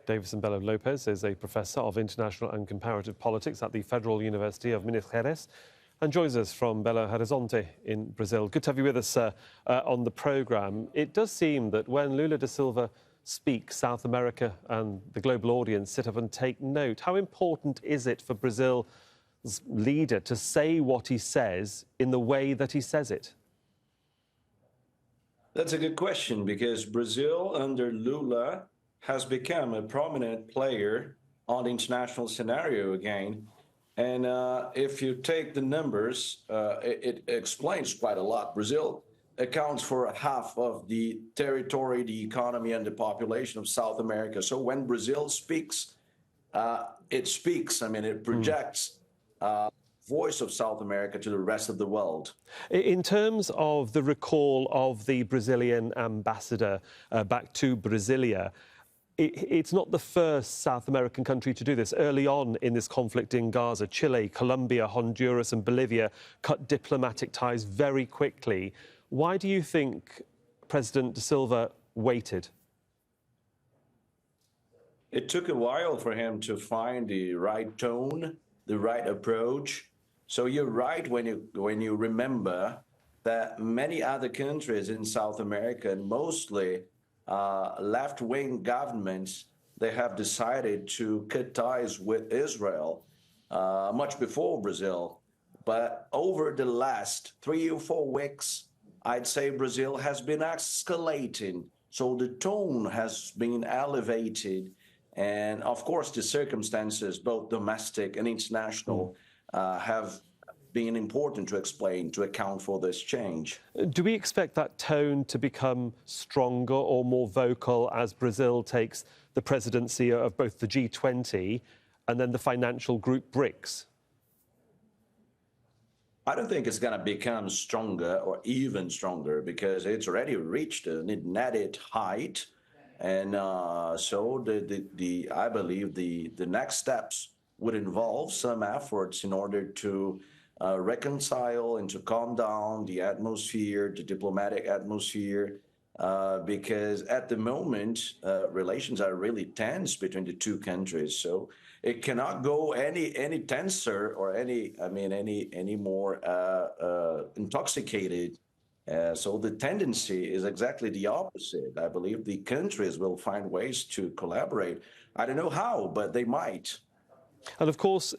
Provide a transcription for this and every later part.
Dawisson Belo Lopes is a professor of international and comparative politics at the Federal University of Minas Gerais and joins us from Belo, Horizonte in Brazil. Good to have you with us on the programme. It does seem that when Lula da Silva speaks, South America and the global audience sit up and take note. How important is it for Brazil's leader to say what he says in the way that he says it? That's a good question, because Brazil under Lula has become a prominent player on the international scenario again. And if you take the numbers, it explains quite a lot. Brazil accounts for half of the territory, the economy, and the population of South America. So when Brazil speaks, it speaks. I mean, it projects voice of South America to the rest of the world. In terms of the recall of the Brazilian ambassador back to Brasilia, it's not the first South American country to do this. Early on in this conflict in Gaza, Chile, Colombia, Honduras and Bolivia cut diplomatic ties very quickly. Why do you think President da Silva waited? It took a while for him to find the right tone, the right approach. So you're right when you remember that many other countries in South America, and mostly left-wing governments, they have decided to cut ties with Israel much before Brazil. But over the last 3 or 4 weeks, I'd say Brazil has been escalating. So the tone has been elevated. And of course, the circumstances, both domestic and international, have been important to explain, to account for this change. Do we expect that tone to become stronger or more vocal as Brazil takes the presidency of both the G20 and then the financial group BRICS? I don't think it's going to become stronger or even stronger, because it's already reached an added height. And so I believe the next steps would involve some efforts in order to reconcile and to calm down the atmosphere, the diplomatic atmosphere, because at the moment, relations are really tense between the two countries. So it cannot go any tenser or any more intoxicated. So the tendency is exactly the opposite. I believe the countries will find ways to collaborate. I don't know how, but they might. And of course,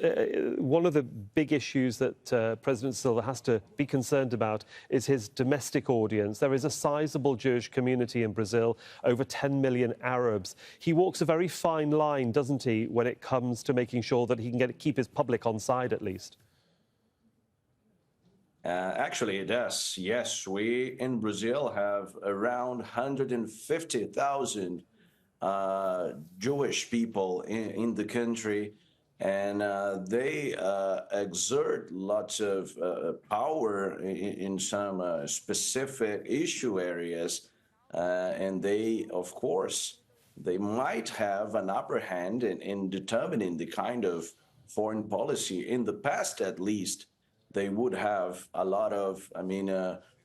one of the big issues that President Silva has to be concerned about is his domestic audience. There is a sizable Jewish community in Brazil, over 10 million Arabs. He walks a very fine line, doesn't he, when it comes to making sure that he can keep his public on side at least? Actually, it does. Yes, we in Brazil have around 150,000 Jewish people in the country. And they exert lots of power in some specific issue areas. And they, of course, they might have an upper hand in determining the kind of foreign policy. In the past, at least, they would have a lot of,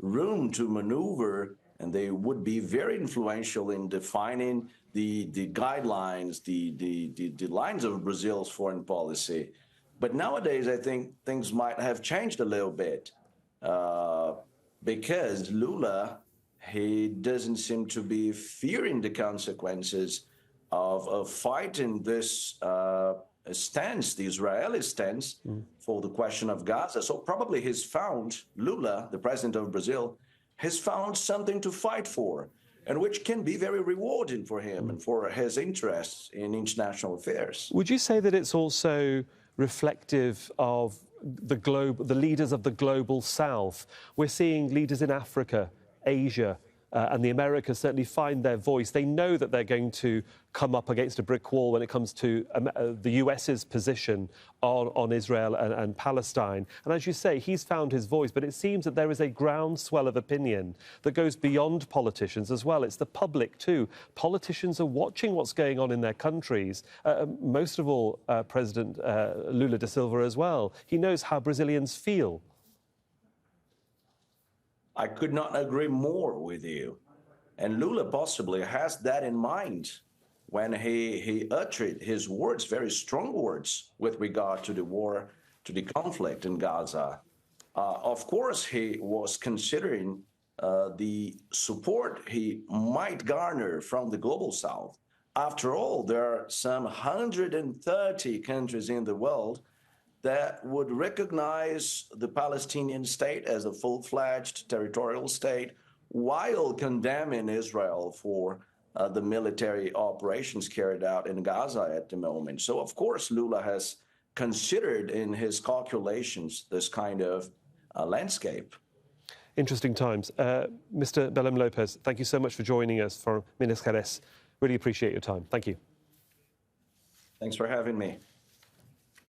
room to maneuver, and they would be very influential in defining the guidelines, the lines of Brazil's foreign policy. But nowadays, I think things might have changed a little bit, because Lula, he doesn't seem to be fearing the consequences of fighting this stance, the Israeli stance, for the question of Gaza. So probably he's found, Lula, the president of Brazil, has found something to fight for, and which can be very rewarding for him and for his interests in international affairs. Would you say that it's also reflective of the leaders of the global South? We're seeing leaders in Africa, Asia, and the Americas certainly find their voice. They know that they're going to come up against a brick wall when it comes to the US's position on Israel and Palestine. And as you say, he's found his voice, but it seems that there is a groundswell of opinion that goes beyond politicians as well. It's the public too. Politicians are watching what's going on in their countries. Most of all, President Lula da Silva as well. He knows how Brazilians feel. I could not agree more with you. And Lula possibly has that in mind when he uttered his words, very strong words, with regard to the war, to the conflict in Gaza. Of course, he was considering the support he might garner from the global South. After all, there are some 130 countries in the world that would recognize the Palestinian state as a full-fledged territorial state while condemning Israel for the military operations carried out in Gaza at the moment. So, of course, Lula has considered in his calculations this kind of landscape. Interesting times. Mr. Belem Lopes, thank you so much for joining us for Minas Gerais. Really appreciate your time. Thank you. Thanks for having me.